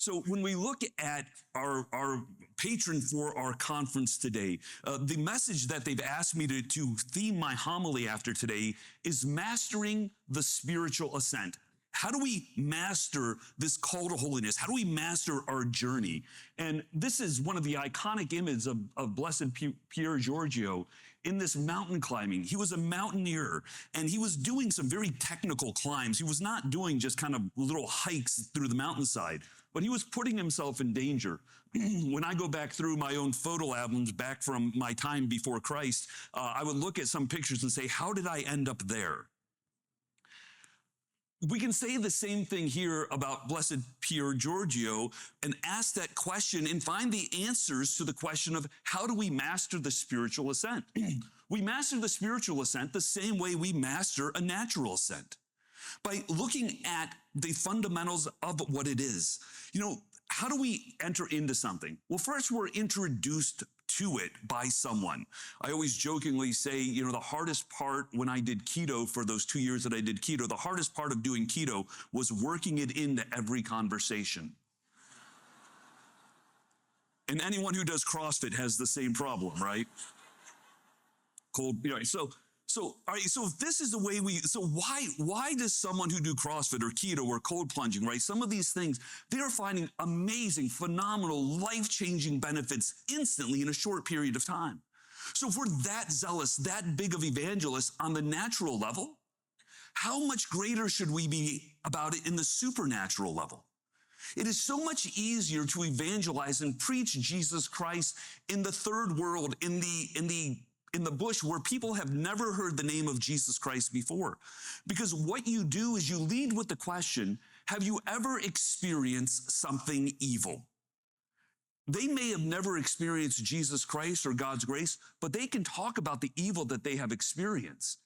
So when we look at our patron for our conference today, the message that they've asked me to theme my homily after today is mastering the spiritual ascent. How do we master this call to holiness? How do we master our journey? And this is one of the iconic images of Blessed Pier Giorgio in this mountain climbing. He was a mountaineer, and he was doing some very technical climbs. He was not doing just kind of little hikes through the mountainside, but he was putting himself in danger. When I go back through my own photo albums back from my time before Christ, I would look at some pictures and say, how did I end up there? We can say the same thing here about Blessed Pier Giorgio and ask that question and find the answers to the question of how do we master the spiritual ascent? We master the spiritual ascent the same way we master a natural ascent, by looking at the fundamentals of what it is. You know, how do we enter into something? Well, first we're introduced to it by someone. I always jokingly say, you know, the hardest part when I did keto for those 2 years that I did keto, the hardest part of doing keto was working it into every conversation. And anyone who does CrossFit has the same problem, right? Cold, you know, So, all right, so if this is the way why does someone who do CrossFit or keto or cold plunging, right? Some of these things, they are finding amazing, phenomenal, life-changing benefits instantly in a short period of time. So if we're that zealous, that big of evangelists on the natural level, how much greater should we be about it in the supernatural level? It is so much easier to evangelize and preach Jesus Christ in the third world, in the bush where people have never heard the name of Jesus Christ before. Because what you do is you lead with the question, have you ever experienced something evil? They may have never experienced Jesus Christ or God's grace, but they can talk about the evil that they have experienced.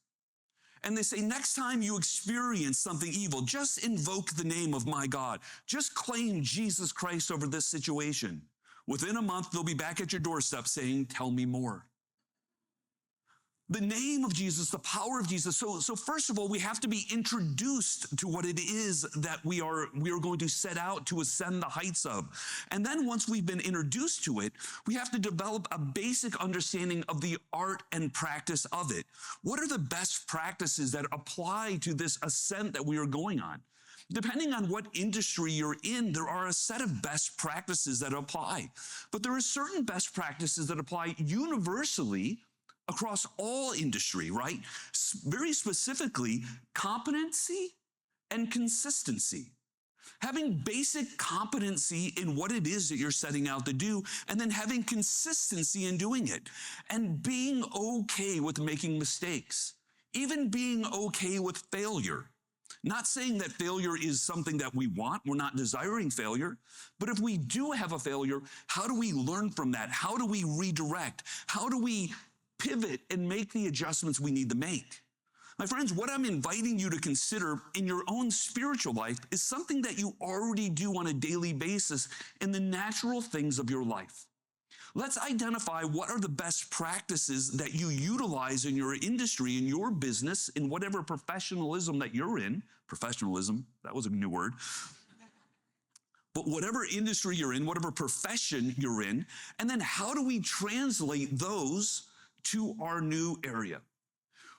And they say, next time you experience something evil, just invoke the name of my God. Just claim Jesus Christ over this situation. Within a month, they'll be back at your doorstep saying, tell me more. The name of Jesus, the power of Jesus. So first of all, we have to be introduced to what it is that we are going to set out to ascend the heights of. And then once we've been introduced to it, we have to develop a basic understanding of the art and practice of it. What are the best practices that apply to this ascent that we are going on? Depending on what industry you're in, there are a set of best practices that apply. But there are certain best practices that apply universally across all industry, right? Very specifically, competency and consistency. Having basic competency in what it is that you're setting out to do, and then having consistency in doing it, and being okay with making mistakes, even being okay with failure. Not saying that failure is something that we want. We're not desiring failure. But if we do have a failure, how do we learn from that? How do we redirect? How do we pivot and make the adjustments we need to make? My friends, what I'm inviting you to consider in your own spiritual life is something that you already do on a daily basis in the natural things of your life. Let's identify what are the best practices that you utilize in your industry, in your business, in whatever professionalism that you're in. Professionalism, that was a new word. But whatever industry you're in, whatever profession you're in, and then how do we translate those to our new area?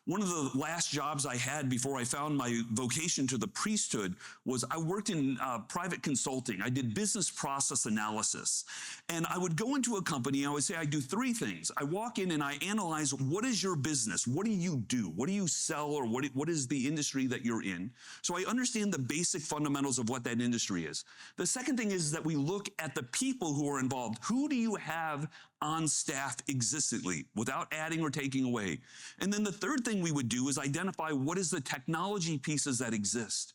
One of the last jobs I had before I found my vocation to the priesthood was I worked in private consulting. I did business process analysis. And I would go into a company, I would say I do three things. I walk in and I analyze, what is your business? What do you do? What do you sell, or what is the industry that you're in? So I understand the basic fundamentals of what that industry is. The second thing is that we look at the people who are involved. Who do you have on staff existently without adding or taking away? And then the third thing we would do is identify what is the technology pieces that exist.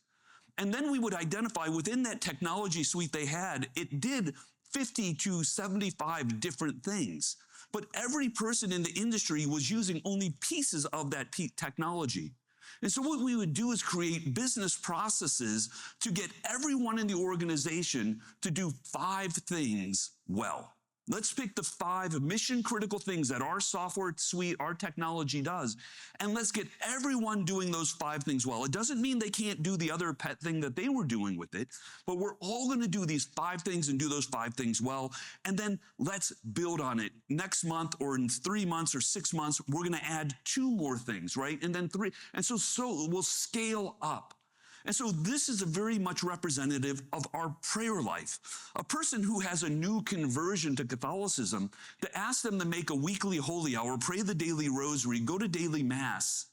And then we would identify within that technology suite they had, it did 50 to 75 different things. But every person in the industry was using only pieces of that technology. And so what we would do is create business processes to get everyone in the organization to do 5 things well. Let's pick the 5 mission critical things that our software suite, our technology does, and let's get everyone doing those 5 things well. It doesn't mean they can't do the other pet thing that they were doing with it, but we're all going to do these 5 things and do those 5 things well. And then let's build on it. Next month or in 3 months or 6 months, we're going to add 2 more things, right? And then 3. And so we'll scale up. And so this is a very much representative of our prayer life. A person who has a new conversion to Catholicism, to ask them to make a weekly holy hour, pray the daily rosary, go to daily mass,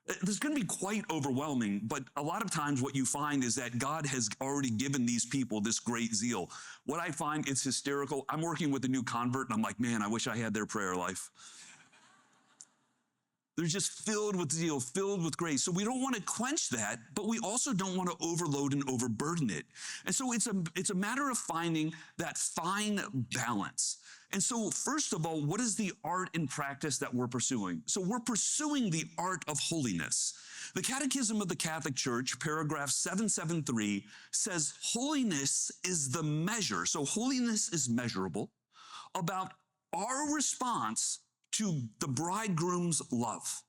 this is going to be quite overwhelming, but a lot of times what you find is that God has already given these people this great zeal. What I find, it's hysterical. I'm working with a new convert, and I'm like, man, I wish I had their prayer life. They're just filled with zeal, filled with grace. So we don't want to quench that, but we also don't want to overload and overburden it. And so it's a matter of finding that fine balance. And so first of all, what is the art and practice that we're pursuing? So we're pursuing the art of holiness. The Catechism of the Catholic Church, paragraph 773, says holiness is the measure. So holiness is measurable about our response to the bridegroom's love.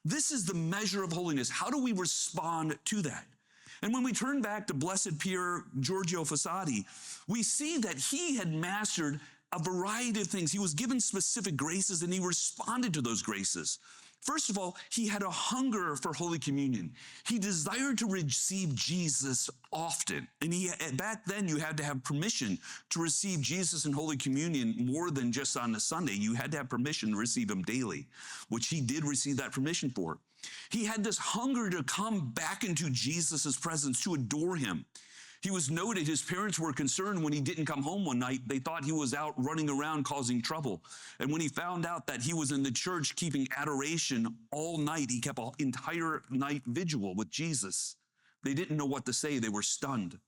This is the measure of holiness. How do we respond to that? And when we turn back to Blessed Pier Giorgio Frassati, we see that he had mastered a variety of things. He was given specific graces and he responded to those graces. First of all, he had a hunger for Holy Communion. He desired to receive Jesus often. And back then you had to have permission to receive Jesus in Holy Communion more than just on a Sunday. You had to have permission to receive him daily, which he did receive that permission for. He had this hunger to come back into Jesus' presence, to adore him. He was noted, his parents were concerned when he didn't come home one night. They thought he was out running around causing trouble. And when he found out that he was in the church keeping adoration all night, he kept an entire night vigil with Jesus. They didn't know what to say. They were stunned.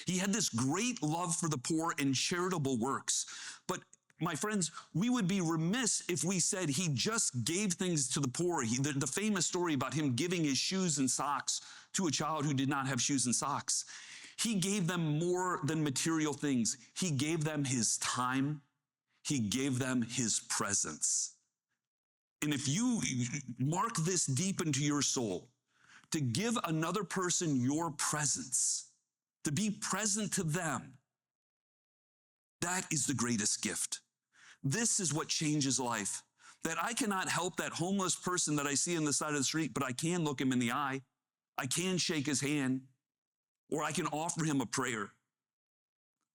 He had this great love for the poor and charitable works. But my friends, we would be remiss if we said he just gave things to the poor. The famous story about him giving his shoes and socks to a child who did not have shoes and socks. He gave them more than material things. He gave them his time. He gave them his presence. And if you mark this deep into your soul, to give another person your presence, to be present to them, that is the greatest gift. This is what changes life. That I cannot help that homeless person that I see on the side of the street, but I can look him in the eye. I can shake his hand, or I can offer him a prayer.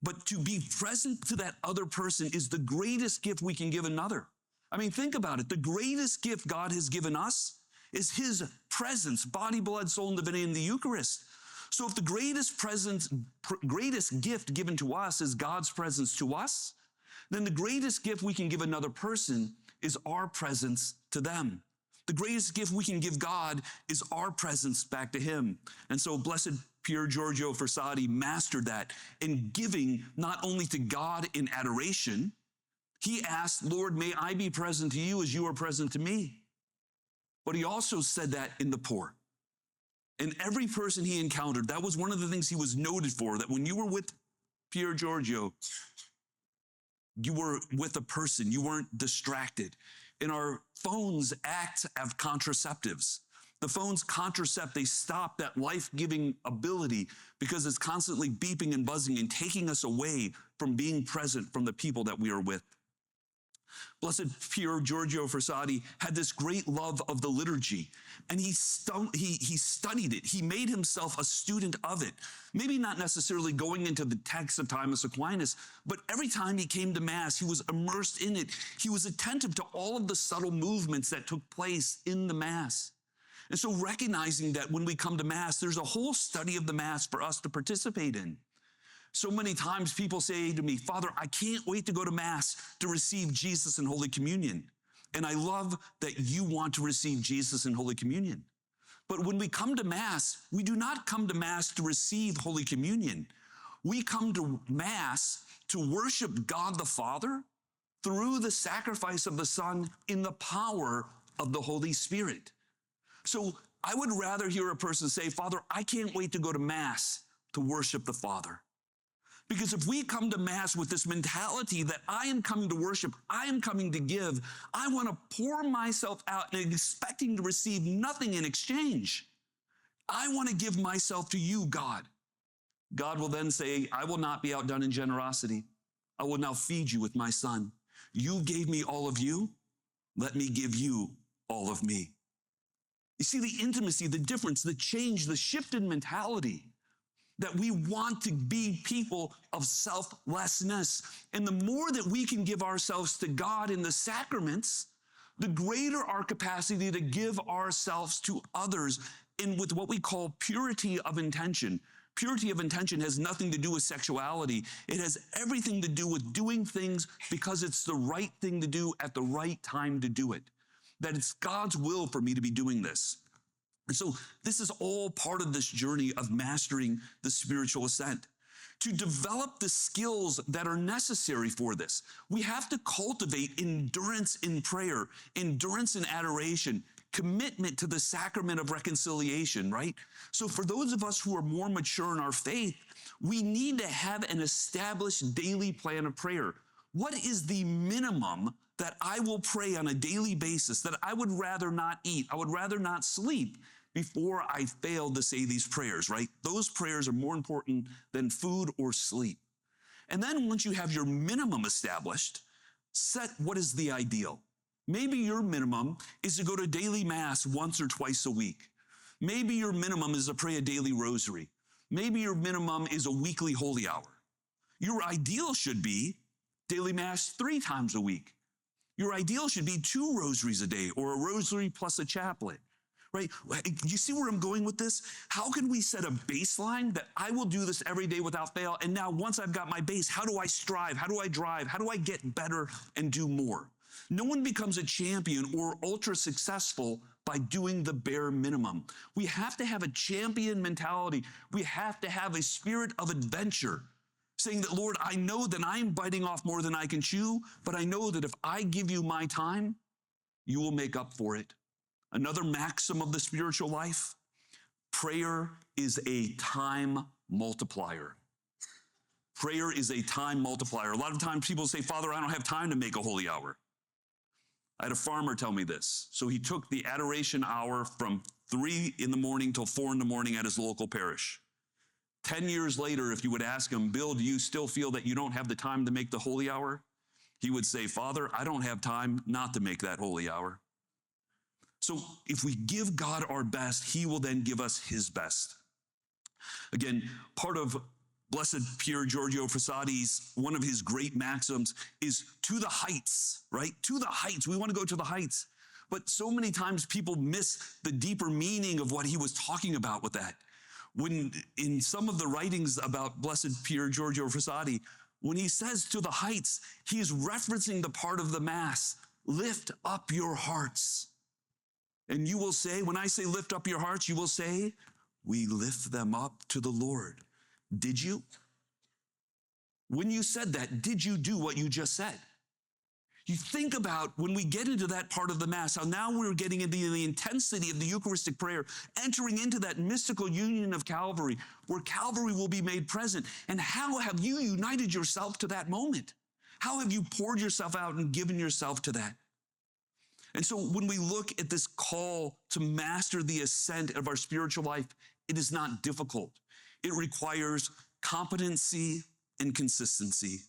But to be present to that other person is the greatest gift we can give another. I mean, think about it. The greatest gift God has given us is his presence, body, blood, soul, and divinity in the Eucharist. So if the greatest gift given to us is God's presence to us, then the greatest gift we can give another person is our presence to them. The greatest gift we can give God is our presence back to him. And so Blessed Pier Giorgio Frassati mastered that in giving not only to God in adoration. He asked, Lord, may I be present to you as you are present to me. But he also said that in the poor. And every person he encountered, that was one of the things he was noted for, that when you were with Pier Giorgio, you were with a person, you weren't distracted. And our phones act as contraceptives. The phones contracept, they stop that life-giving ability because it's constantly beeping and buzzing and taking us away from being present from the people that we are with. Blessed Pier Giorgio Frassati had this great love of the liturgy, and he studied it. He made himself a student of it. Maybe not necessarily going into the text of Thomas Aquinas, but every time he came to Mass, he was immersed in it. He was attentive to all of the subtle movements that took place in the Mass. And so recognizing that when we come to Mass, there's a whole study of the Mass for us to participate in. So many times people say to me, Father, I can't wait to go to Mass to receive Jesus in Holy Communion. And I love that you want to receive Jesus in Holy Communion. But when we come to Mass, we do not come to Mass to receive Holy Communion. We come to Mass to worship God the Father through the sacrifice of the Son in the power of the Holy Spirit. So I would rather hear a person say, Father, I can't wait to go to Mass to worship the Father. Because if we come to Mass with this mentality that I am coming to worship, I am coming to give, I want to pour myself out and expecting to receive nothing in exchange. I want to give myself to you, God. God will then say, I will not be outdone in generosity. I will now feed you with my Son. You gave me all of you. Let me give you all of me. You see the intimacy, the difference, the change, the shift in mentality, that we want to be people of selflessness. And the more that we can give ourselves to God in the sacraments, the greater our capacity to give ourselves to others in with what we call purity of intention. Purity of intention has nothing to do with sexuality. It has everything to do with doing things because it's the right thing to do at the right time to do it. That it's God's will for me to be doing this. And so this is all part of this journey of mastering the spiritual ascent. To develop the skills that are necessary for this, we have to cultivate endurance in prayer, endurance in adoration, commitment to the sacrament of reconciliation, right? So for those of us who are more mature in our faith, we need to have an established daily plan of prayer. What is the minimum that I will pray on a daily basis, that I would rather not eat, I would rather not sleep before I fail to say these prayers, right? Those prayers are more important than food or sleep. And then once you have your minimum established, set what is the ideal. Maybe your minimum is to go to daily Mass once or twice a week. Maybe your minimum is to pray a daily rosary. Maybe your minimum is a weekly holy hour. Your ideal should be daily Mass 3 times a week. Your ideal should be 2 rosaries a day or a rosary plus a chaplet, right? You see where I'm going with this? How can we set a baseline that I will do this every day without fail? And now once I've got my base, how do I strive? How do I drive? How do I get better and do more? No one becomes a champion or ultra successful by doing the bare minimum. We have to have a champion mentality. We have to have a spirit of adventure, saying that, Lord, I know that I'm biting off more than I can chew, but I know that if I give you my time, you will make up for it. Another maxim of the spiritual life, prayer is a time multiplier. Prayer is a time multiplier. A lot of times people say, Father, I don't have time to make a holy hour. I had a farmer tell me this. So he took the adoration hour from 3 in the morning till 4 in the morning at his local parish. 10 years later, if you would ask him, Bill, do you still feel that you don't have the time to make the holy hour? He would say, Father, I don't have time not to make that holy hour. So if we give God our best, he will then give us his best. Again, part of Blessed Pier Giorgio Frassati's, one of his great maxims is to the heights, right? To the heights. We want to go to the heights. But so many times people miss the deeper meaning of what he was talking about with that. When in some of the writings about Blessed Pier Giorgio Frassati, when he says to the heights, he is referencing the part of the Mass, lift up your hearts. And you will say, when I say lift up your hearts, you will say, we lift them up to the Lord. Did you? When you said that, did you do what you just said? You think about when we get into that part of the Mass, how now we're getting into the intensity of the Eucharistic prayer, entering into that mystical union of Calvary, where Calvary will be made present. And how have you united yourself to that moment? How have you poured yourself out and given yourself to that? And so when we look at this call to master the ascent of our spiritual life, it is not difficult. It requires competency and consistency.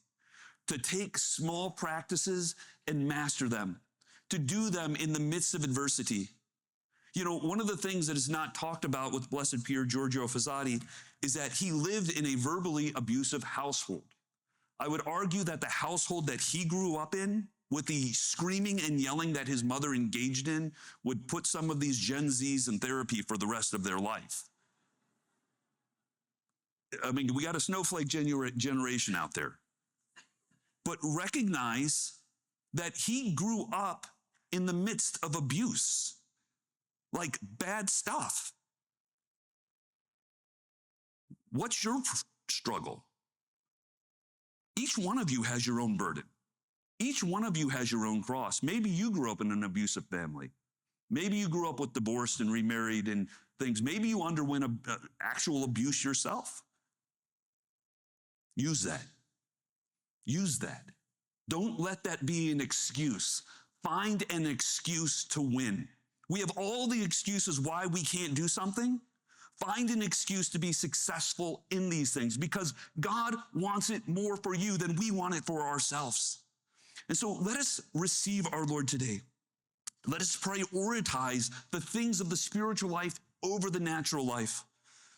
To take small practices and master them, to do them in the midst of adversity. You know, one of the things that is not talked about with Blessed Pier Giorgio Frassati is that he lived in a verbally abusive household. I would argue that the household that he grew up in, with the screaming and yelling that his mother engaged in, would put some of these Gen Zs in therapy for the rest of their life. I mean, we got a snowflake generation out there. But recognize that he grew up in the midst of abuse, like bad stuff. What's your struggle? Each one of you has your own burden. Each one of you has your own cross. Maybe you grew up in an abusive family. Maybe you grew up with divorced and remarried and things. Maybe you underwent actual abuse yourself. Use that. Use that. Don't let that be an excuse. Find an excuse to win. We have all the excuses why we can't do something. Find an excuse to be successful in these things because God wants it more for you than we want it for ourselves. And so let us receive our Lord today. Let us prioritize the things of the spiritual life over the natural life.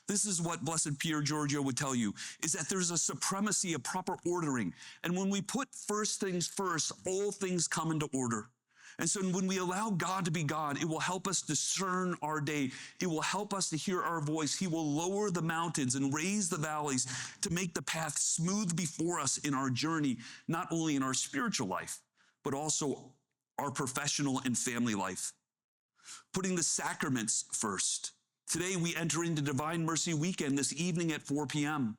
This is what Blessed Pier Giorgio would tell you, is that there's a supremacy, a proper ordering. And when we put first things first, all things come into order. And so when we allow God to be God, it will help us discern our day. It will help us to hear our voice. He will lower the mountains and raise the valleys to make the path smooth before us in our journey, not only in our spiritual life, but also our professional and family life. Putting the sacraments first. Today we enter into Divine Mercy Weekend this evening at 4 p.m.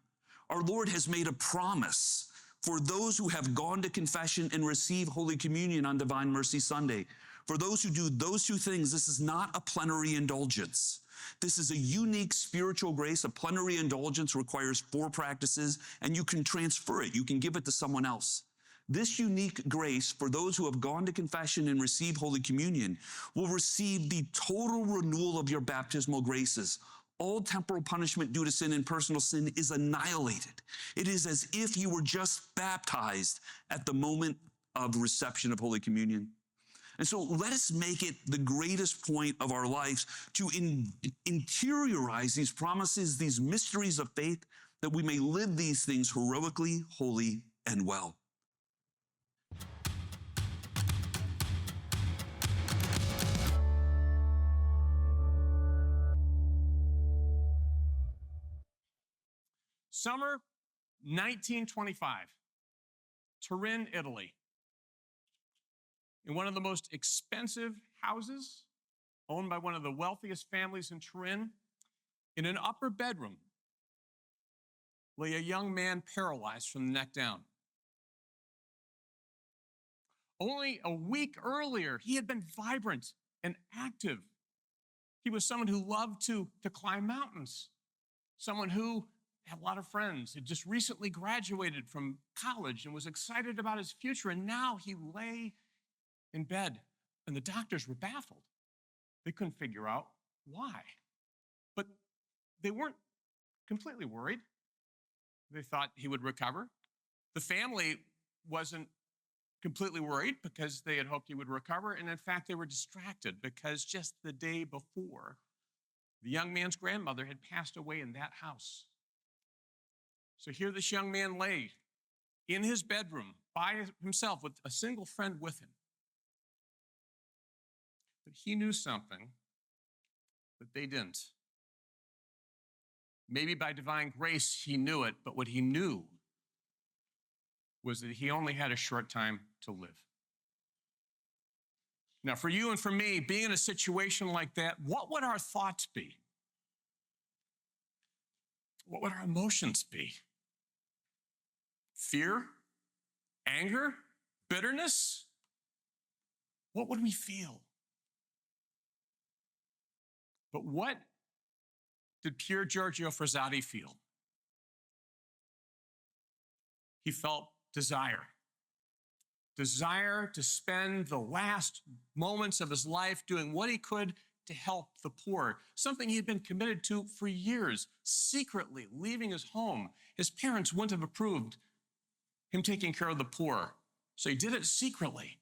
Our Lord has made a promise for those who have gone to confession and receive Holy Communion on Divine Mercy Sunday. For those who do those two things, this is not a plenary indulgence. This is a unique spiritual grace. A plenary indulgence requires 4 practices, and you can transfer it. You can give it to someone else. This unique grace for those who have gone to confession and receive Holy Communion will receive the total renewal of your baptismal graces. All temporal punishment due to sin and personal sin is annihilated. It is as if you were just baptized at the moment of reception of Holy Communion. And so let us make it the greatest point of our lives to interiorize these promises, these mysteries of faith, that we may live these things heroically, holy, and well. Summer 1925, Turin, Italy. In one of the most expensive houses owned by one of the wealthiest families in Turin, in an upper bedroom lay a young man paralyzed from the neck down. Only a week earlier, he had been vibrant and active. He was someone who loved to climb mountains, someone who had a lot of friends, had just recently graduated from college and was excited about his future. And now he lay in bed, and the doctors were baffled. They couldn't figure out why. But they weren't completely worried. They thought he would recover. The family wasn't completely worried because they had hoped he would recover. And in fact, they were distracted because just the day before, the young man's grandmother had passed away in that house. So here this young man lay in his bedroom by himself with a single friend with him. But he knew something that they didn't. Maybe by divine grace he knew it, but what he knew was that he only had a short time to live. Now, for you and for me, being in a situation like that, what would our thoughts be? What would our emotions be? Fear? Anger? Bitterness? What would we feel? But what did Pier Giorgio Frassati feel? He felt desire. Desire to spend the last moments of his life doing what he could to help the poor, something he had been committed to for years, secretly leaving his home. His parents wouldn't have approved him taking care of the poor, so he did it secretly.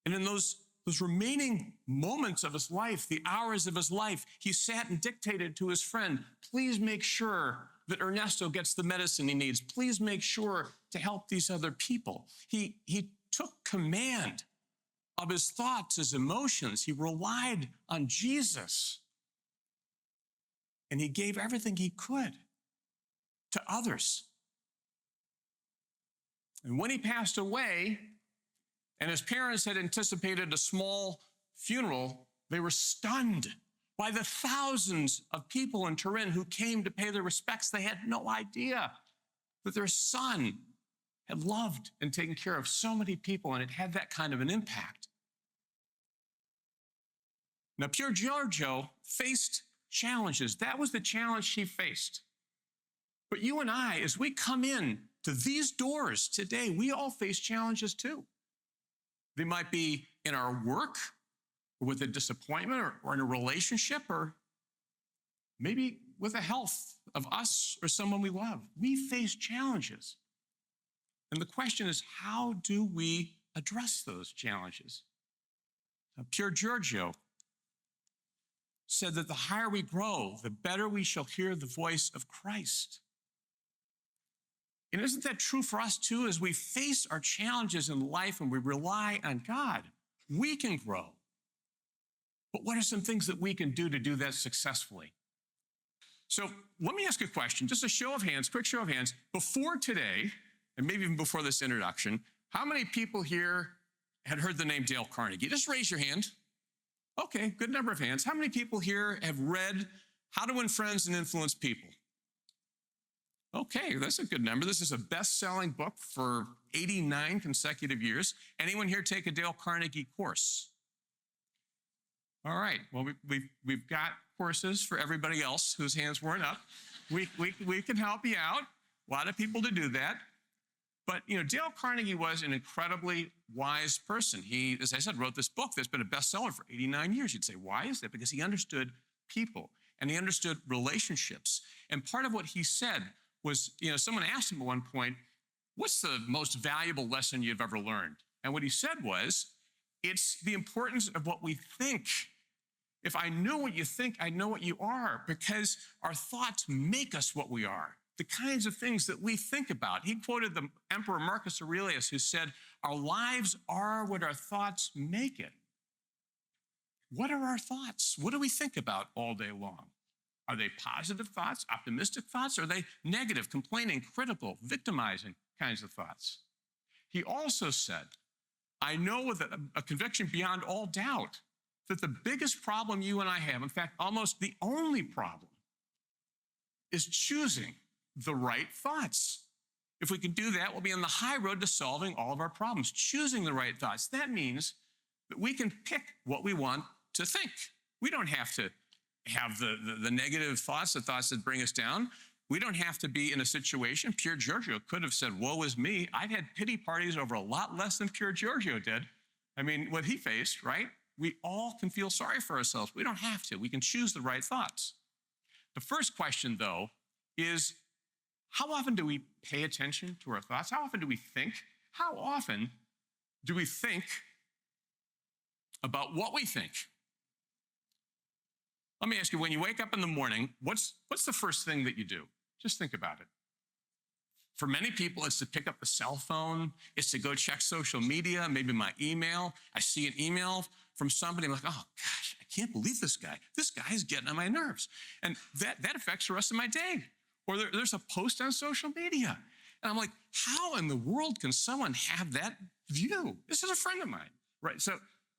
And in those remaining moments of his life, the hours of his life, he sat and dictated to his friend, please make sure that Ernesto gets the medicine he needs. Please make sure to help these other people. He took command of his thoughts, his emotions. He relied on Jesus. And he gave everything he could to others. And when he passed away, and his parents had anticipated a small funeral, they were stunned by the thousands of people in Turin who came to pay their respects. They had no idea that their son had loved and taken care of so many people, and it had that kind of an impact. Now, Pier Giorgio faced challenges. That was the challenge he faced. But you and I, as we come in to these doors today, we all face challenges too. They might be in our work, or with a disappointment, or in a relationship, or maybe with the health of us or someone we love. We face challenges. And the question is, how do we address those challenges? Pier Giorgio said that the higher we grow, the better we shall hear the voice of Christ. And isn't that true for us too? As we face our challenges in life and we rely on God, we can grow. But what are some things that we can do to do that successfully? So let me ask a question, just a show of hands, quick show of hands. Before today, and maybe even before this introduction, how many people here had heard the name Dale Carnegie? Just raise your hand. Okay, good number of hands. How many people here have read How to Win Friends and Influence People? Okay, that's a good number. This is a best-selling book for 89 consecutive years. Anyone here take a Dale Carnegie course? All right, well, we've got courses for everybody else whose hands weren't up. We can help you out. A lot of people to do that. But, Dale Carnegie was an incredibly wise person. He, as I said, wrote this book that's been a bestseller for 89 years. You'd say, why is that? Because he understood people and he understood relationships. And part of what he said was, someone asked him at one point, what's the most valuable lesson you've ever learned? And what he said was, it's the importance of what we think. If I know what you think, I know what you are, because our thoughts make us what we are. The kinds of things that we think about. He quoted the Emperor Marcus Aurelius, who said, our lives are what our thoughts make it. What are our thoughts? What do we think about all day long? Are they positive thoughts, optimistic thoughts? Or are they negative, complaining, critical, victimizing kinds of thoughts? He also said, I know with a conviction beyond all doubt that the biggest problem you and I have, in fact, almost the only problem, is choosing the right thoughts. If we can do that, we'll be on the high road to solving all of our problems, choosing the right thoughts. That means that we can pick what we want to think. We don't have to have the negative thoughts, the thoughts that bring us down. We don't have to be in a situation. Pier Giorgio could have said, woe is me. I've had pity parties over a lot less than Pier Giorgio did. I mean, what he faced, right? We all can feel sorry for ourselves. We don't have to. We can choose the right thoughts. The first question, though, is how often do we pay attention to our thoughts? How often do we think? How often do we think about what we think? Let me ask you, when you wake up in the morning, what's the first thing that you do? Just think about it. For many people, it's to pick up the cell phone. It's to go check social media, maybe my email. I see an email from somebody. I'm like, oh, gosh, I can't believe this guy. This guy is getting on my nerves. And that affects the rest of my day. Or there's a post on social media. And I'm like, how in the world can someone have that view? This is a friend of mine, right?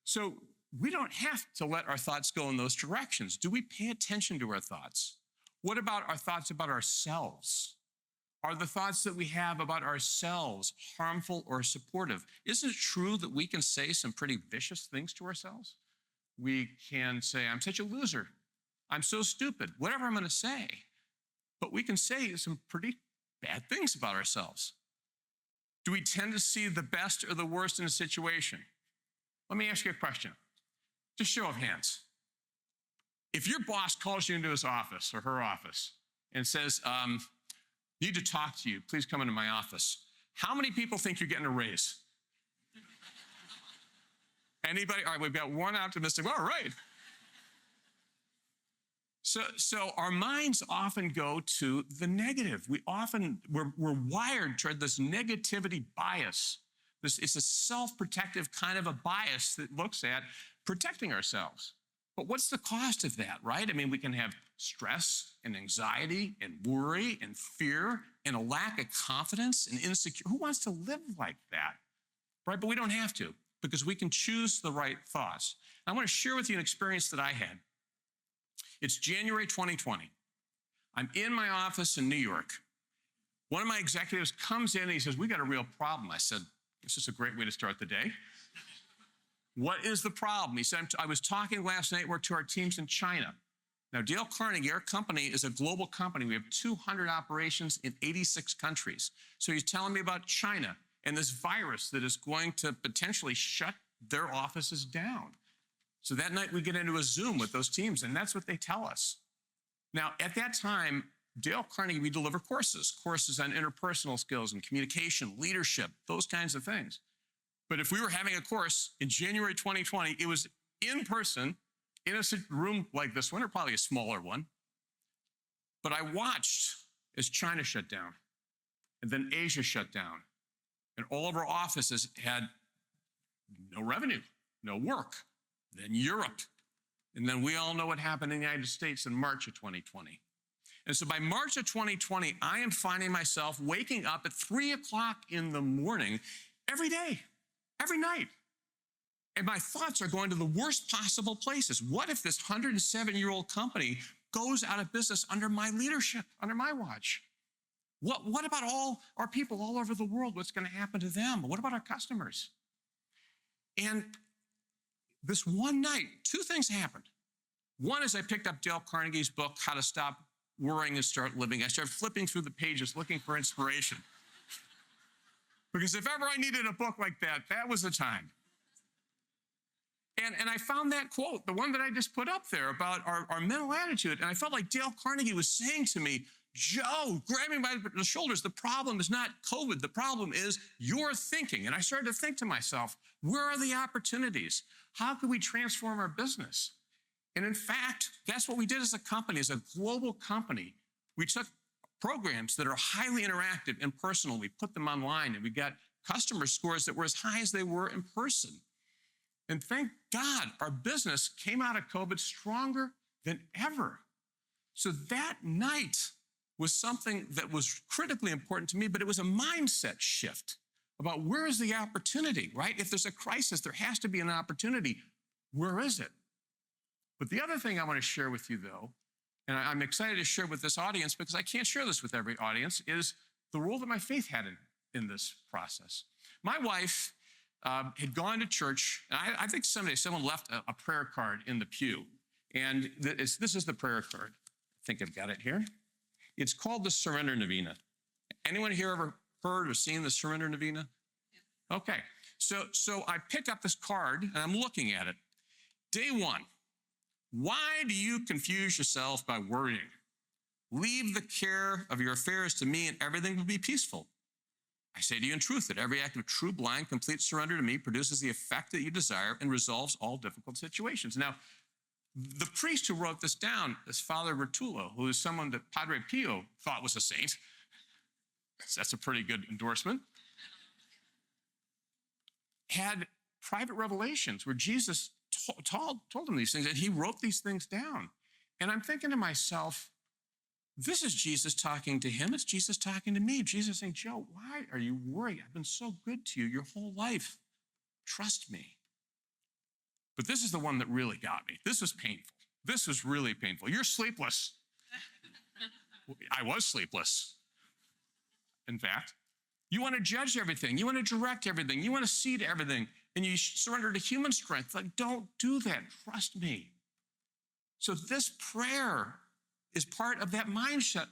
So we don't have to let our thoughts go in those directions. Do we pay attention to our thoughts? What about our thoughts about ourselves? Are the thoughts that we have about ourselves harmful or supportive? Isn't it true that we can say some pretty vicious things to ourselves? We can say, I'm such a loser. I'm so stupid, whatever I'm going to say. But we can say some pretty bad things about ourselves. Do we tend to see the best or the worst in a situation? Let me ask you a question. Just show of hands. If your boss calls you into his office or her office and says, need to talk to you, please come into my office. How many people think you're getting a raise? Anybody? All right, we've got one optimistic. All right. So our minds often go to the negative. We're wired toward this negativity bias. It's a self-protective kind of a bias that looks at protecting ourselves. But what's the cost of that, right? I mean, we can have stress and anxiety and worry and fear and a lack of confidence and insecurity. Who wants to live like that, right? But we don't have to, because we can choose the right thoughts. I want to share with you an experience that I had. It's January 2020. I'm in my office in New York. One of my executives comes in and he says, we got a real problem. I said, this is a great way to start the day. What is the problem? He said, I was talking last night to our teams in China. Now, Dale Carnegie, our company, is a global company. We have 200 operations in 86 countries. So he's telling me about China and this virus that is going to potentially shut their offices down. So that night we get into a Zoom with those teams, and that's what they tell us. Now, at that time, Dale Carnegie, we deliver courses on interpersonal skills and communication, leadership, those kinds of things. But if we were having a course in January 2020, it was in person, in a room like this one, or probably a smaller one. But I watched as China shut down, and then Asia shut down, and all of our offices had no revenue, no work. Then Europe, and then we all know what happened in the United States in March of 2020. And so by March of 2020, I am finding myself waking up at 3 o'clock in the morning every day, every night. And my thoughts are going to the worst possible places. What if this 107-year-old company goes out of business under my leadership, under my watch? What about all our people all over the world? What's going to happen to them? What about our customers? And this one night, two things happened. One is I picked up Dale Carnegie's book, How to Stop Worrying and Start Living. I started flipping through the pages looking for inspiration. Because if ever I needed a book like that, that was the time. And I found that quote, the one that I just put up there about our mental attitude. And I felt like Dale Carnegie was saying to me, Joe, grabbing by the shoulders, the problem is not COVID. The problem is your thinking. And I started to think to myself, where are the opportunities? How can we transform our business? And in fact, that's what we did as a company, as a global company. We took programs that are highly interactive and personal. We put them online, and we got customer scores that were as high as they were in person. And thank God, our business came out of COVID stronger than ever. So that night was something that was critically important to me, but it was a mindset shift about where is the opportunity, right? If there's a crisis, there has to be an opportunity. Where is it? But the other thing I want to share with you, though, and I'm excited to share with this audience because I can't share this with every audience, is the role that my faith had in this process. My wife had gone to church, and I think someday someone left a prayer card in the pew, and this is the prayer card. I think I've got it here. It's called the Surrender Novena. Anyone here ever heard or seen the Surrender Novena? Okay, so I picked up this card, and I'm looking at it. Day one, why do you confuse yourself by worrying? Leave the care of your affairs to me, and everything will be peaceful. I say to you in truth that every act of true, blind, complete surrender to me produces the effect that you desire and resolves all difficult situations. Now, the priest who wrote this down is Father Rotullo, who is someone that Padre Pio thought was a saint. That's a pretty good endorsement. Had private revelations where Jesus told him these things, and he wrote these things down. And I'm thinking to myself, this is Jesus talking to him. It's Jesus talking to me. Jesus saying, Joe, why are you worried? I've been so good to you your whole life. Trust me. But this is the one that really got me. This was painful. This was really painful. You're sleepless. I was sleepless. In fact, you want to judge everything. You want to direct everything. You want to see to everything. And you surrender to human strength. Like, don't do that. Trust me. So this prayer is part of that mindset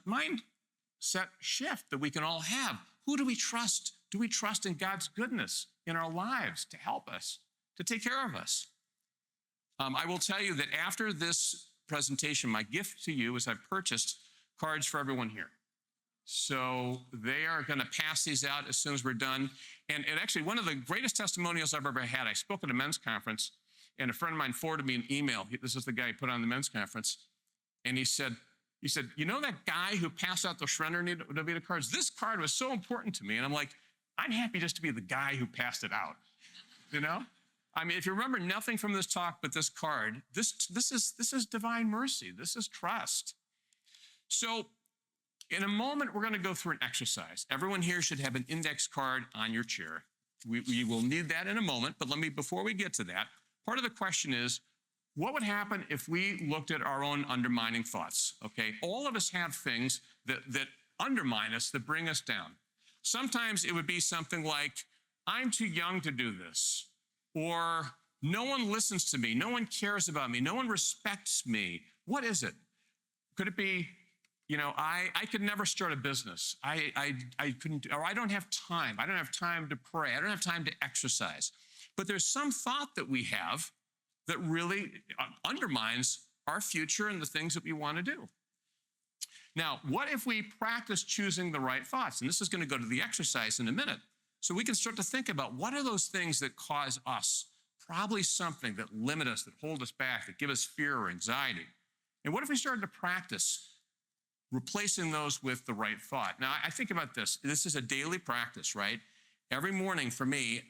shift that we can all have. Who do we trust? Do we trust in God's goodness in our lives to help us, to take care of us? I will tell you that after this presentation, my gift to you is I've purchased cards for everyone here. So they are going to pass these out as soon as we're done. And actually, one of the greatest testimonials I've ever had, I spoke at a men's conference, and a friend of mine forwarded me an email. This is the guy who put on the men's conference. And he said, you know that guy who passed out the Surrender Novena cards? This card was so important to me. And I'm like, I'm happy just to be the guy who passed it out, you know? I mean, if you remember nothing from this talk but this card, this is divine mercy. This is trust. So in a moment, we're going to go through an exercise. Everyone here should have an index card on your chair. We will need that in a moment, but before we get to that, part of the question is, what would happen if we looked at our own undermining thoughts? Okay, all of us have things that undermine us, that bring us down. Sometimes it would be something like, I'm too young to do this, or no one listens to me, no one cares about me, no one respects me. What is it? Could it be, I could never start a business. I couldn't, or I don't have time. I don't have time to pray. I don't have time to exercise. But there's some thought that we have that really undermines our future and the things that we want to do. Now, what if we practice choosing the right thoughts? And this is going to go to the exercise in a minute. So we can start to think about what are those things that cause us, probably something that limit us, that hold us back, that give us fear or anxiety. And what if we started to practice replacing those with the right thought? Now, I think about this. This is a daily practice, right? Every morning for me,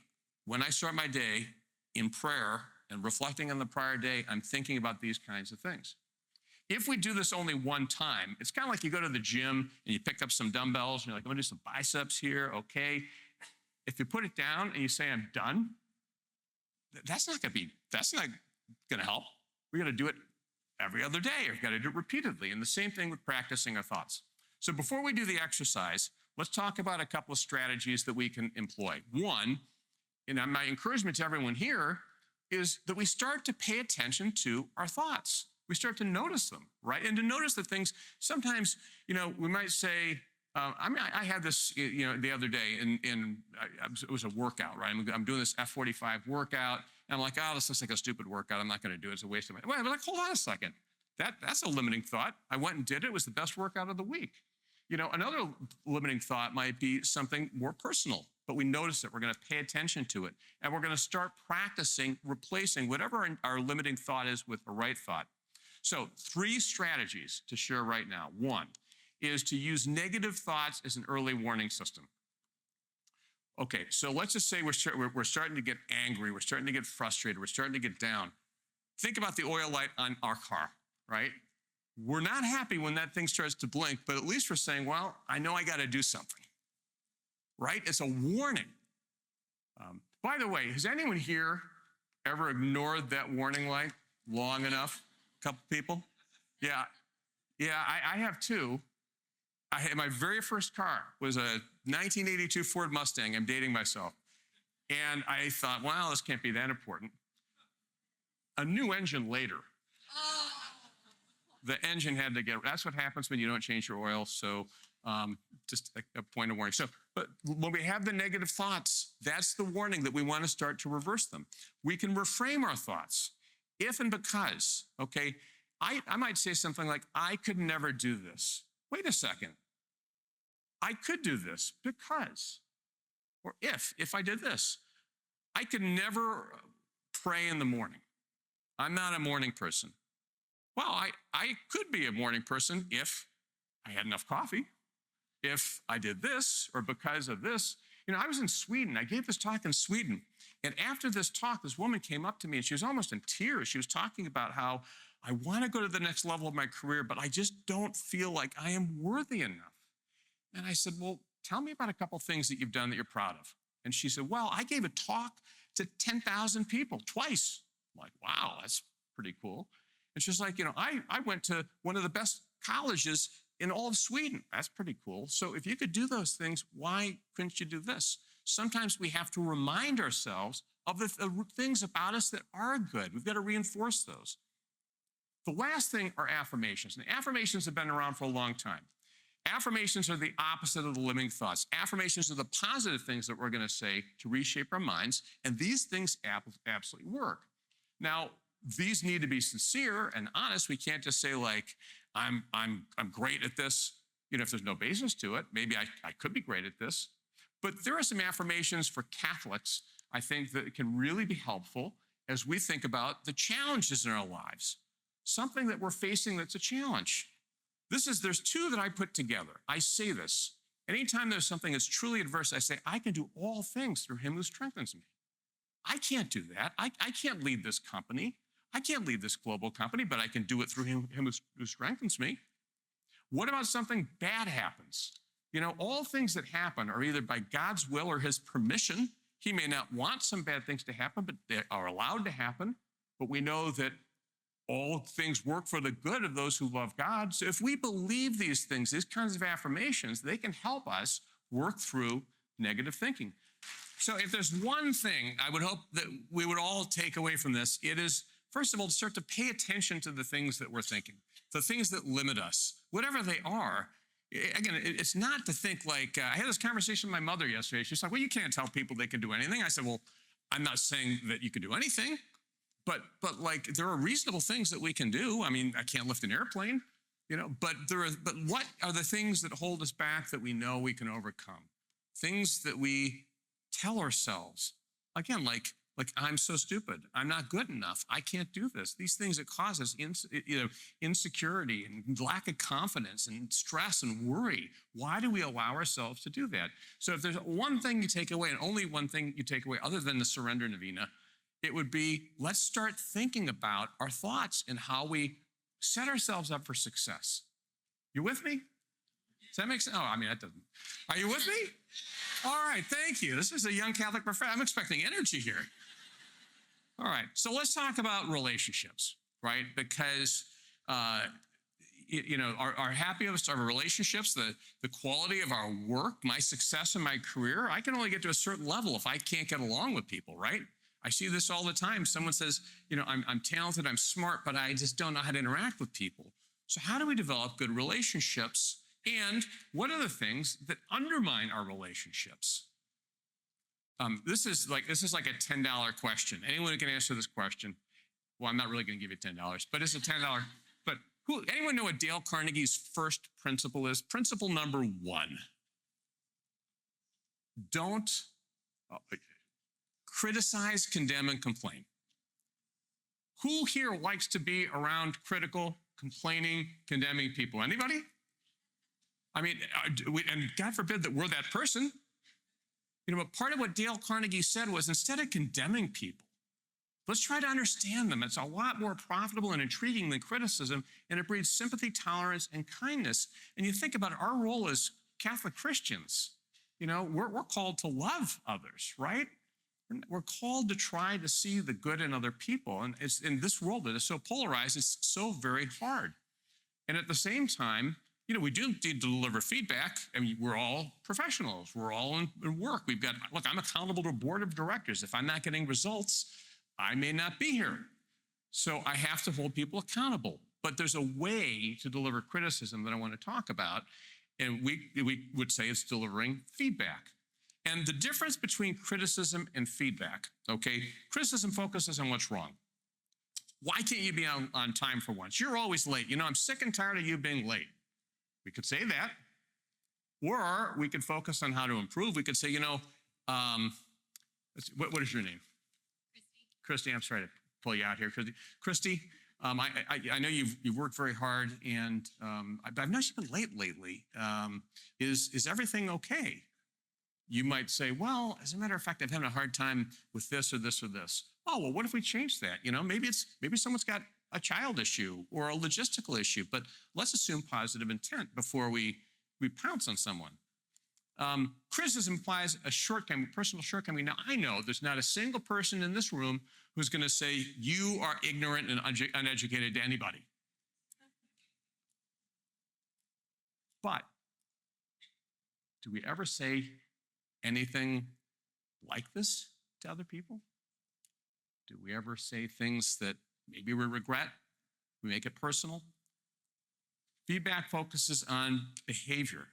when I start my day in prayer and reflecting on the prior day, I'm thinking about these kinds of things. If we do this only one time, it's kind of like you go to the gym and you pick up some dumbbells and you're like, I'm gonna do some biceps here, okay. If you put it down and you say, I'm done, that's not gonna help. We're gonna do it every other day, or you've got to do it repeatedly. And the same thing with practicing our thoughts. So before we do the exercise, let's talk about a couple of strategies that we can employ. One, and my encouragement to everyone here is that we start to pay attention to our thoughts. We start to notice them, right? And to notice the things, sometimes, we might say, I had this, the other day, it was a workout, right? I'm doing this F45 workout, and I'm like, oh, this looks like a stupid workout. I'm not going to do it. It's a waste of my time. I'm like, hold on a second. That's a limiting thought. I went and did it. It was the best workout of the week. Another limiting thought might be something more personal, but we notice it. We're going to pay attention to it, and we're going to start practicing replacing whatever our limiting thought is with the right thought. So 3 strategies to share right now. One is to use negative thoughts as an early warning system. Okay, so let's just say we're starting to get angry, we're starting to get frustrated, we're starting to get down. Think about the oil light on our car, right? We're not happy when that thing starts to blink, but at least we're saying, well, I know I got to do something, right? It's a warning. By the way, has anyone here ever ignored that warning light long enough? A couple people? Yeah, I have too. My very first car was a 1982 Ford Mustang. I'm dating myself. And I thought, wow, this can't be that important. A new engine later. The engine had to that's what happens when you don't change your oil. So just a point of warning. But when we have the negative thoughts, that's the warning that we want to start to reverse them. We can reframe our thoughts. If and because, okay, I might say something like, I could never do this. Wait a second. I could do this because, or if I did this. I could never pray in the morning. I'm not a morning person. Well, I could be a morning person if I had enough coffee, if I did this, or because of this. I was in Sweden. I gave this talk in Sweden. And after this talk, this woman came up to me and she was almost in tears. She was talking about how I want to go to the next level of my career, but I just don't feel like I am worthy enough. And I said, well, tell me about a couple things that you've done that you're proud of. And she said, well, I gave a talk to 10,000 people twice. I'm like, wow, that's pretty cool. And she's like, I went to one of the best colleges in all of Sweden. That's pretty cool. So if you could do those things, why couldn't you do this? Sometimes we have to remind ourselves of the things about us that are good. We've got to reinforce those. The last thing are affirmations. And affirmations have been around for a long time. Affirmations are the opposite of the limiting thoughts. Affirmations are the positive things that we're going to say to reshape our minds, and these things absolutely work. Now, these need to be sincere and honest. We can't just say like, I'm great at this. If there's no basis to it, maybe I could be great at this. But there are some affirmations for Catholics, I think, that can really be helpful as we think about the challenges in our lives. Something that we're facing that's a challenge. There's 2 that I put together. I say this. Anytime there's something that's truly adverse, I say, I can do all things through him who strengthens me. I can't do that. I can't lead this company. I can't lead this global company, but I can do it through him who strengthens me. What about something bad happens? All things that happen are either by God's will or his permission. He may not want some bad things to happen, but they are allowed to happen. But we know that all things work for the good of those who love God. So if we believe these things, these kinds of affirmations, they can help us work through negative thinking. So if there's one thing I would hope that we would all take away from this, it is first of all, to start to pay attention to the things that we're thinking, the things that limit us, whatever they are. Again, it's not to think like, I had this conversation with my mother yesterday. She's like, well, you can't tell people they can do anything. I said, well, I'm not saying that you can do anything, but like there are reasonable things that we can do. I mean, I can't lift an airplane, but what are the things that hold us back that we know we can overcome? Things that we tell ourselves, again, like I'm so stupid, I'm not good enough, I can't do this. These things that cause us insecurity and lack of confidence and stress and worry. Why do we allow ourselves to do that? So if there's one thing you take away, and only one thing you take away other than the surrender novena, it would be, let's start thinking about our thoughts and how we set ourselves up for success. You with me? Does that make sense? Oh, I mean, that doesn't. Are you with me? All right, thank you. This is a young Catholic professor. I'm expecting energy here. All right, so let's talk about relationships, right? Because, our happiness, our relationships, the quality of our work, my success in my career, I can only get to a certain level if I can't get along with people, right? I see this all the time. Someone says, I'm talented, I'm smart, but I just don't know how to interact with people. So how do we develop good relationships? And what are the things that undermine our relationships? This is like a $10 question. Anyone who can answer this question? Well, I'm not really going to give you $10, but it's a $10. But anyone know what Dale Carnegie's first principle is? Principle number 1. Don't criticize, condemn, and complain. Who here likes to be around critical, complaining, condemning people? Anybody? I mean, and God forbid that we're that person. But part of what Dale Carnegie said was, instead of condemning people, let's try to understand them. It's a lot more profitable and intriguing than criticism, and it breeds sympathy, tolerance, and kindness. And you think about our role as Catholic Christians. We're called to love others, right? We're called to try to see the good in other people. And it's in this world that is so polarized, it's so very hard. And at the same time, we do need to deliver feedback. I mean, we're all professionals. We're all in work. I'm accountable to a board of directors. If I'm not getting results, I may not be here. So I have to hold people accountable. But there's a way to deliver criticism that I want to talk about. And we would say it's delivering feedback. And the difference between criticism and feedback, okay? Criticism focuses on what's wrong. Why can't you be on time for once? You're always late. I'm sick and tired of you being late. We could say that. Or we could focus on how to improve. We could say, what is your name? Christy, I'm sorry to pull you out here. Christy, I know you've worked very hard, and I've noticed you've been late lately. Is everything okay? You might say, well, as a matter of fact, I'm having a hard time with this or this or this. Oh, well, what if we change that? Maybe someone's got a child issue or a logistical issue, but let's assume positive intent before we pounce on someone. Criticism implies a shortcoming, personal shortcoming. Now, I know there's not a single person in this room who's going to say you are ignorant and uneducated to anybody. But do we ever say anything like this to other people? Do we ever say things that maybe we regret? We make it personal? Feedback focuses on behavior,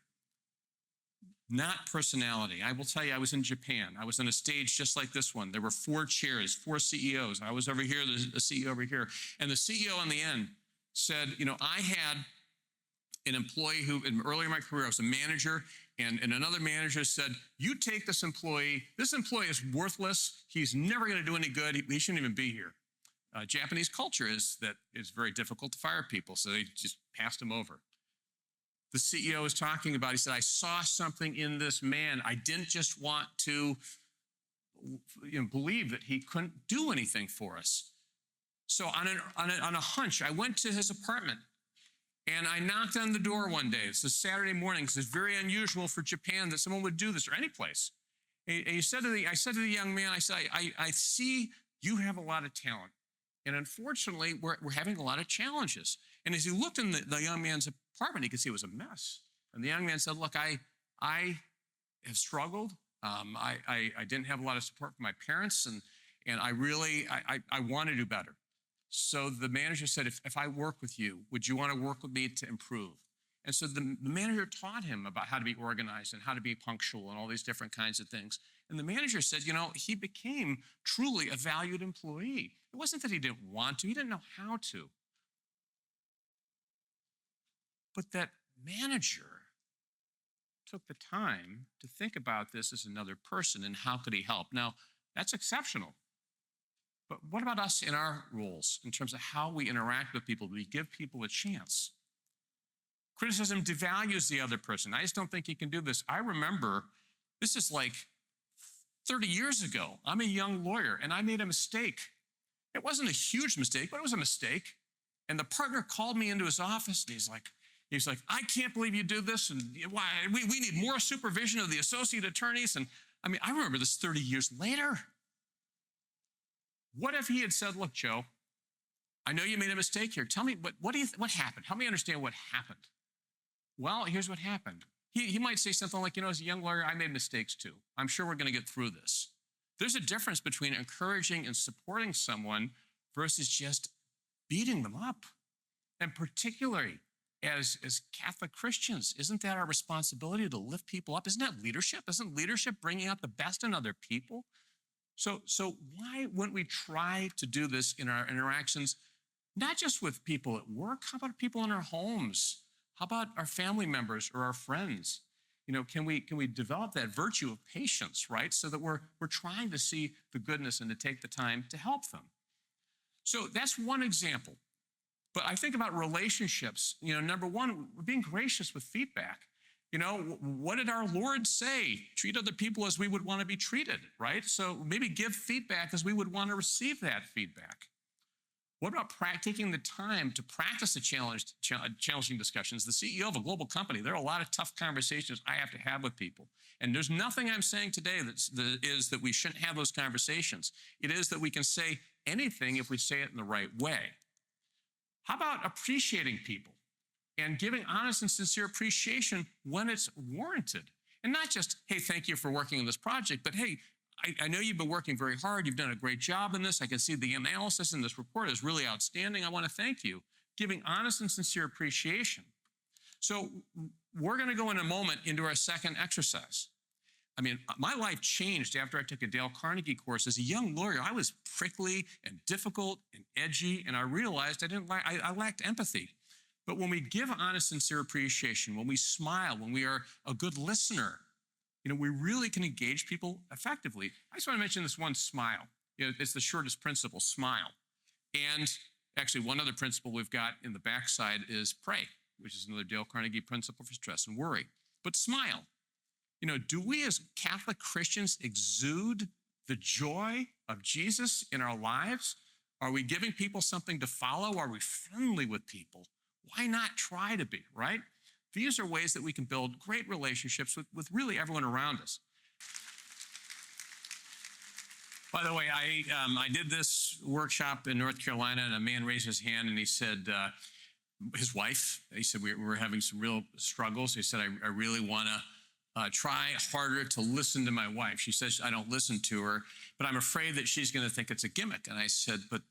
not personality. I will tell you, I was in Japan. I was on a stage just like this one. There were 4 chairs, 4 CEOs. I was over here, there's a CEO over here. And the CEO in the end said, I had an employee who, earlier in my career, I was a manager, and another manager said, you take this employee is worthless. He's never going to do any good. He shouldn't even be here. Japanese culture is that it's very difficult to fire people, so they just passed him over. The CEO was talking about, he said, I saw something in this man. I didn't just want to believe that he couldn't do anything for us. So on a hunch, I went to his apartment and I knocked on the door one day. It's a Saturday morning because it's very unusual for Japan that someone would do this, or any place. And I said to the young man, I said, I see you have a lot of talent. And unfortunately, we're having a lot of challenges. And as he looked in the young man's apartment, he could see it was a mess. And the young man said, look, I have struggled. I didn't have a lot of support from my parents, and I really want to do better. So the manager said, if I work with you, would you want to work with me to improve? And so the manager taught him about how to be organized and how to be punctual and all these different kinds of things. And the manager said, he became truly a valued employee. It wasn't that he didn't want to, he didn't know how to. But that manager took the time to think about this as another person and how could he help. Now, that's exceptional. But what about us in our roles in terms of how we interact with people? Do we give people a chance? Criticism devalues the other person. I just don't think you can do this. I remember, this is like 30 years ago. I'm a young lawyer and I made a mistake. It wasn't a huge mistake, but it was a mistake. And the partner called me into his office and he's like, I can't believe you do this. And why we need more supervision of the associate attorneys. And I remember this 30 years later. What if he had said, look, Joe, I know you made a mistake here. Tell me, what happened? Help me understand what happened. Well, here's what happened. He might say something like, as a young lawyer, I made mistakes too. I'm sure we're going to get through this. There's a difference between encouraging and supporting someone versus just beating them up. And particularly as Catholic Christians, isn't that our responsibility to lift people up? Isn't that leadership? Isn't leadership bringing out the best in other people? So why wouldn't we try to do this in our interactions, not just with people at work? How about people in our homes? How about our family members or our friends? Can we develop that virtue of patience, right? So that we're trying to see the goodness and to take the time to help them. So that's one example. But I think about relationships. Number one, we're being gracious with feedback. What did our Lord say? Treat other people as we would want to be treated, right? So maybe give feedback as we would want to receive that feedback. What about taking the time to practice the challenging discussions? The CEO of a global company, there are a lot of tough conversations I have to have with people. And there's nothing I'm saying today that we shouldn't have those conversations. It is that we can say anything if we say it in the right way. How about appreciating people and giving honest and sincere appreciation when it's warranted? And not just, hey, thank you for working on this project, but hey, I know you've been working very hard. You've done a great job in this. I can see the analysis in this report is really outstanding. I want to thank you. Giving honest and sincere appreciation. So we're going to go in a moment into our second exercise. My life changed after I took a Dale Carnegie course. As a young lawyer, I was prickly and difficult and edgy, and I realized I lacked empathy. But when we give honest, sincere appreciation, when we smile, when we are a good listener, we really can engage people effectively. I just want to mention this one, smile. It's the shortest principle, smile. And actually, one other principle we've got in the backside is pray, which is another Dale Carnegie principle for stress and worry. But smile. Do we as Catholic Christians exude the joy of Jesus in our lives? Are we giving people something to follow? Are we friendly with people? Why not try to be, right? These are ways that we can build great relationships with really everyone around us. By the way, I did this workshop in North Carolina, and a man raised his hand and he said, his wife, he said, we were having some real struggles. He said, I really want to try harder to listen to my wife. She says I don't listen to her, but I'm afraid that she's going to think it's a gimmick. And I said, but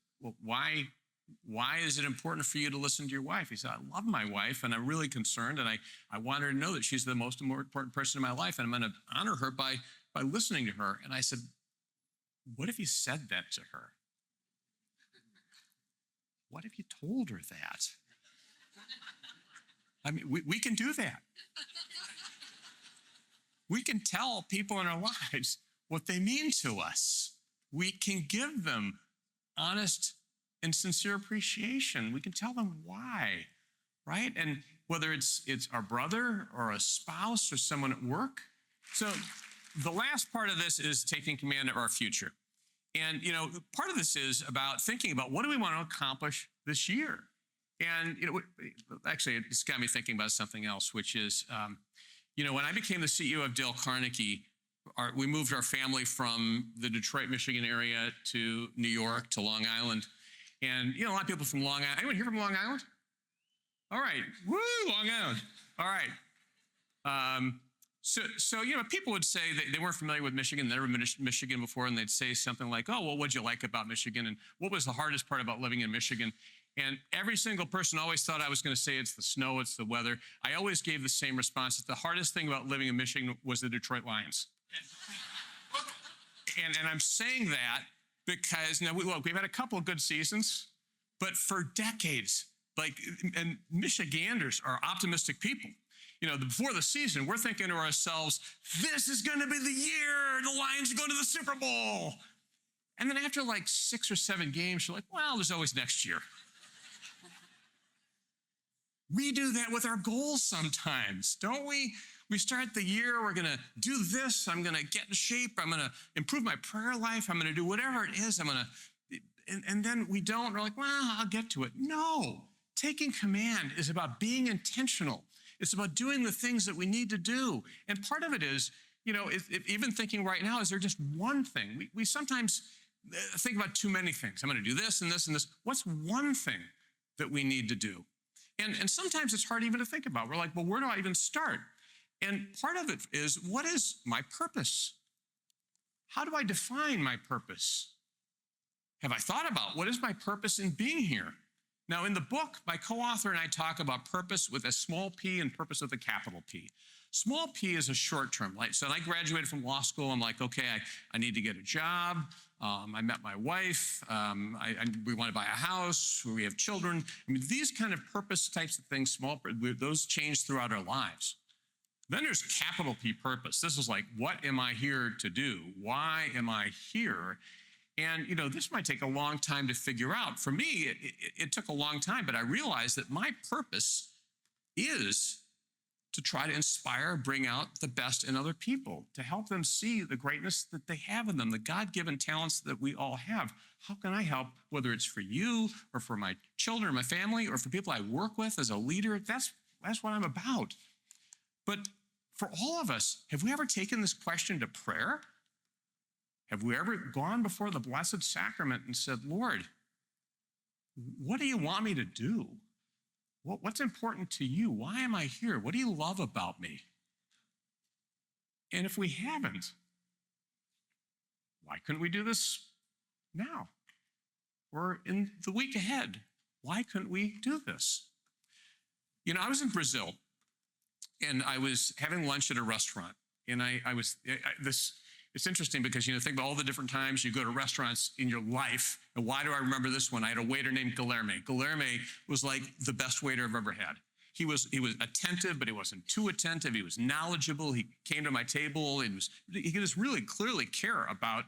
why is it important for you to listen to your wife? He said, I love my wife, and I'm really concerned, and I want her to know that she's the most important person in my life, and I'm going to honor her by listening to her. And I said, what if you said that to her? What if you told her that? We can do that. We can tell people in our lives what they mean to us. We can give them honest and sincere appreciation. We can tell them why, right? And whether it's our brother or a spouse or someone at work. So the last part of this is taking command of our future. And, part of this is about thinking about what do we want to accomplish this year? And, actually, it's got me thinking about something else, which is, when I became the CEO of Dale Carnegie, we moved our family from the Detroit, Michigan area to New York, to Long Island. And, a lot of people from Long Island. Anyone here from Long Island? All right. Woo, Long Island. All right. So people would say that they weren't familiar with Michigan, never been to Michigan before, and they'd say something like, "Oh, well, what'd you like about Michigan, and what was the hardest part about living in Michigan?" And every single person always thought I was going to say it's the snow, it's the weather. I always gave the same response: that the hardest thing about living in Michigan was the Detroit Lions. And I'm saying that because now we've had a couple of good seasons, but for decades, and Michiganders are optimistic people. Before the season, we're thinking to ourselves, this is going to be the year the Lions are going to the Super Bowl. And then after like 6 or 7 games, you're like, well, there's always next year. We do that with our goals sometimes, don't we? We start the year, we're going to do this, I'm going to get in shape, I'm going to improve my prayer life, I'm going to do whatever it is, and then we don't, we're like, well, I'll get to it. No, taking command is about being intentional. It's about doing the things that we need to do. And part of it is, even thinking right now, is there just one thing? We sometimes think about too many things. I'm going to do this and this and this. What's one thing that we need to do? And sometimes it's hard even to think about. We're like, well, where do I even start? And part of it is, what is my purpose? How do I define my purpose? Have I thought about what is my purpose in being here? Now, in the book, my co-author and I talk about purpose with a small p and purpose with a capital P. Small p is a short term. So when I graduated from law school, I'm like, okay, I need to get a job. I met my wife. We want to buy a house. We have children. I mean, these kind of purpose types of things, those change throughout our lives. Then there's capital P purpose. This is like, what am I here to do? Why am I here? And, this might take a long time to figure out. For me, it took a long time, but I realized that my purpose is to try to inspire, bring out the best in other people, to help them see the greatness that they have in them, the God-given talents that we all have. How can I help, whether it's for you or for my children, my family, or for people I work with as a leader? That's what I'm about. But for all of us, have we ever taken this question to prayer? Have we ever gone before the Blessed Sacrament and said, Lord, what do you want me to do? What's important to you? Why am I here? What do you love about me? And if we haven't, why couldn't we do this now? Or in the week ahead? Why couldn't we do this? I was in Brazil, and I was having lunch at a restaurant, and it's interesting because, think about all the different times you go to restaurants in your life. And why do I remember this one? I had a waiter named Guilherme. Guilherme was like the best waiter I've ever had. He was attentive, but he wasn't too attentive. He was knowledgeable. He came to my table and he just really clearly care about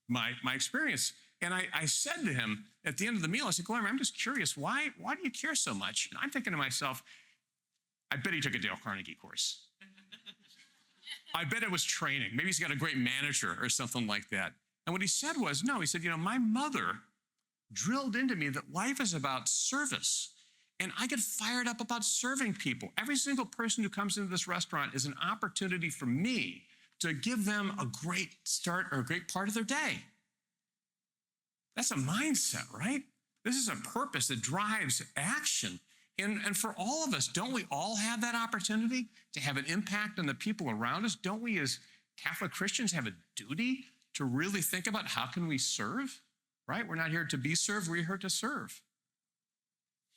my experience. And I said to him at the end of the meal, I said, Guilherme, I'm just curious, why do you care so much? And I'm thinking to myself, I bet he took a Dale Carnegie course. I bet it was training. Maybe he's got a great manager or something like that. And what he said was, no, he said, my mother drilled into me that life is about service. And I get fired up about serving people. Every single person who comes into this restaurant is an opportunity for me to give them a great start or a great part of their day. That's a mindset, right? This is a purpose that drives action. And for all of us, don't we all have that opportunity to have an impact on the people around us? Don't we as Catholic Christians have a duty to really think about how can we serve, right? We're not here to be served, we're here to serve.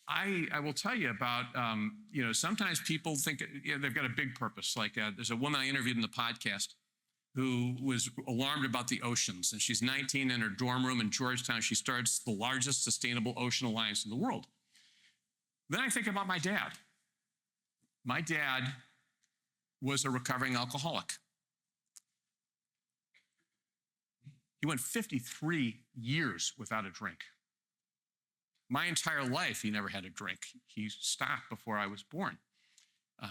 I will tell you about, sometimes people think they've got a big purpose. Like there's a woman I interviewed in the podcast who was alarmed about the oceans. And she's 19 in her dorm room in Georgetown. She starts the largest sustainable ocean alliance in the world. Then I think about my dad. My dad was a recovering alcoholic. He went 53 years without a drink. My entire life, he never had a drink. He stopped before I was born.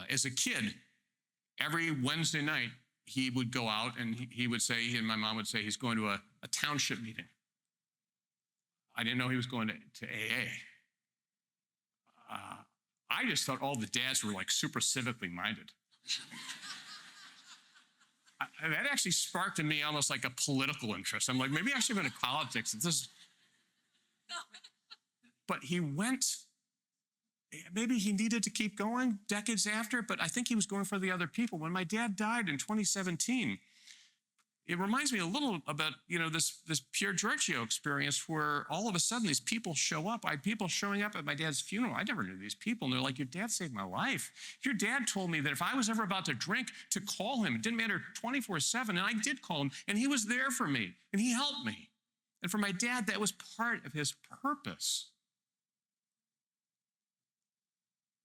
As a kid, every Wednesday night, he would go out and he would say, and my mom would say, he's going to a township meeting. I didn't know he was going to AA. I just thought all the dads were like super civically minded. That actually sparked in me almost like a political interest. I'm like, maybe I should go into politics. But he went Maybe he needed to keep going decades after, but I think he was going for the other people. When my dad died in 2017, it reminds me a little about, this Pier Giorgio experience where all of a sudden these people show up. I had people showing up at my dad's funeral. I never knew these people. And they're like, your dad saved my life. Your dad told me that if I was ever about to drink, to call him. It didn't matter 24/7. And I did call him, and he was there for me, and he helped me. And for my dad, that was part of his purpose.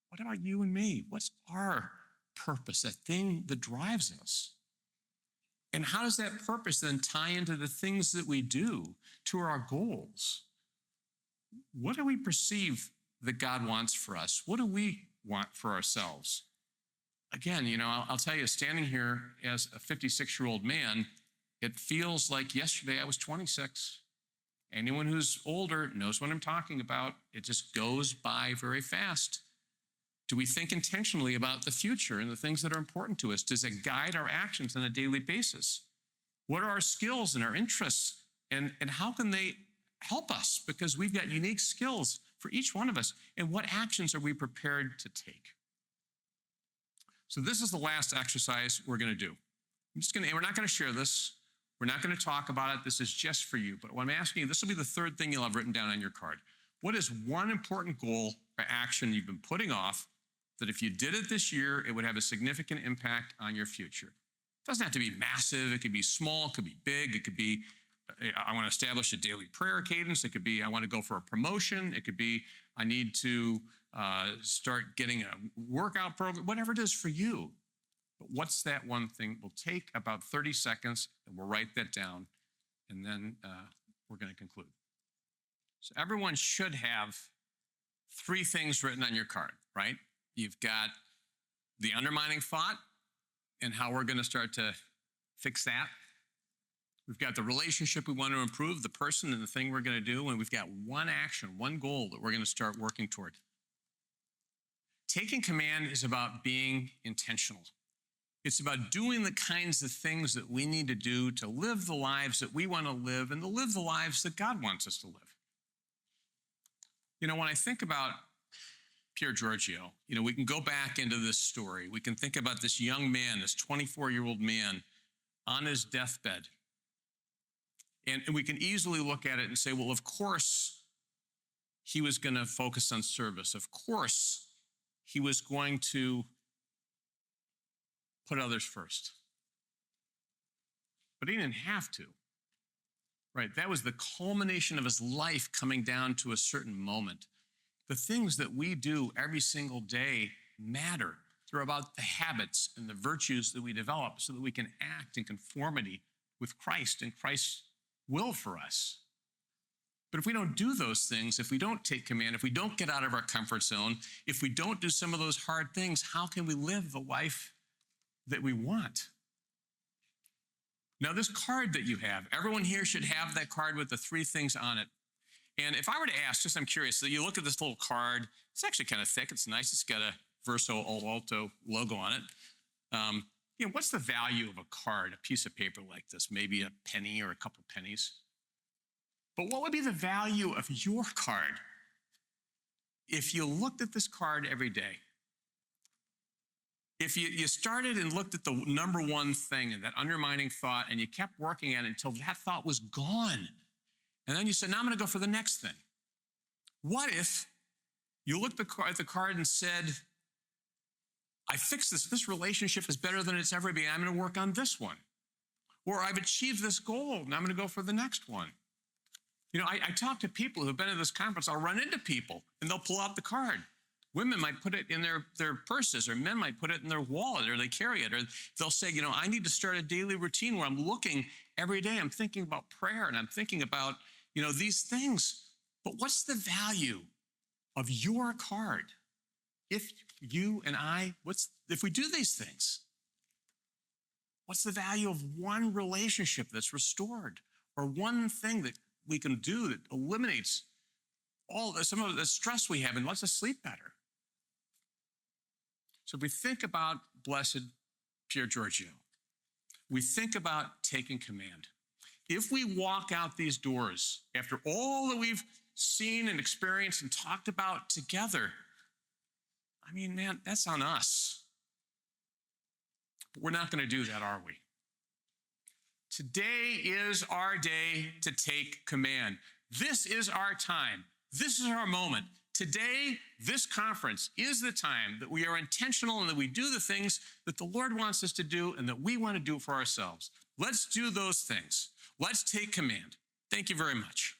What about you and me? What's our purpose, that thing that drives us? And how does that purpose then tie into the things that we do, to our goals? What do we perceive that God wants for us? What do we want for ourselves? Again, I'll tell you, standing here as a 56-year-old man, it feels like yesterday I was 26. Anyone who's older knows what I'm talking about. It just goes by very fast. Do we think intentionally about the future and the things that are important to us? Does it guide our actions on a daily basis? What are our skills and our interests? And how can they help us? Because we've got unique skills for each one of us. And what actions are we prepared to take? So this is the last exercise we're going to do. We're not going to share this. We're not going to talk about it. This is just for you. But what I'm asking you, this will be the third thing you'll have written down on your card. What is one important goal or action you've been putting off that if you did it this year, it would have a significant impact on your future? It doesn't have to be massive. It could be small. It could be big. It could be, I want to establish a daily prayer cadence. It could be, I want to go for a promotion. It could be, I need to start getting a workout program, whatever it is for you. But what's that one thing? We'll take about 30 seconds and we'll write that down, and then we're going to conclude. So everyone should have 3 things written on your card, right? You've got the undermining thought and how we're going to start to fix that. We've got the relationship we want to improve, the person and the thing we're going to do, and we've got one action, one goal that we're going to start working toward. Taking command is about being intentional. It's about doing the kinds of things that we need to do to live the lives that we want to live and to live the lives that God wants us to live. When I think about Pier Giorgio, we can go back into this story. We can think about this young man, this 24-year-old man on his deathbed. And we can easily look at it and say, well, of course, he was going to focus on service. Of course, he was going to put others first. But he didn't have to, right? That was the culmination of his life coming down to a certain moment. The things that we do every single day matter. They're about the habits and the virtues that we develop so that we can act in conformity with Christ and Christ's will for us. But if we don't do those things, if we don't take command, if we don't get out of our comfort zone, if we don't do some of those hard things, how can we live the life that we want? Now, this card that you have, everyone here should have that card with the 3 things on it. And if I were to ask, I'm curious, so you look at this little card, it's actually kind of thick, it's nice, it's got a Verso Alto logo on it. What's the value of a card, a piece of paper like this? Maybe a penny or a couple pennies. But what would be the value of your card if you looked at this card every day? If you started and looked at the number one thing and that undermining thought, and you kept working at it until that thought was gone, and then you said, now I'm going to go for the next thing. What if you looked at the card and said, I fixed this. This relationship is better than it's ever been. I'm going to work on this one. Or I've achieved this goal, and I'm going to go for the next one. I talk to people who've been at this conference. I'll run into people, and they'll pull out the card. Women might put it in their purses, or men might put it in their wallet, or they carry it, or they'll say, I need to start a daily routine where I'm looking every day. I'm thinking about prayer, and I'm thinking about, these things. But what's the value of your card? If you and I, if we do these things, what's the value of one relationship that's restored, or one thing that we can do that eliminates some of the stress we have and lets us sleep better? So if we think about Blessed Pier Giorgio, we think about taking command. If we walk out these doors after all that we've seen and experienced and talked about together, I mean, man, that's on us. We're not going to do that, are we? Today is our day to take command. This is our time. This is our moment. Today, this conference is the time that we are intentional and that we do the things that the Lord wants us to do and that we want to do for ourselves. Let's do those things. Let's take command. Thank you very much.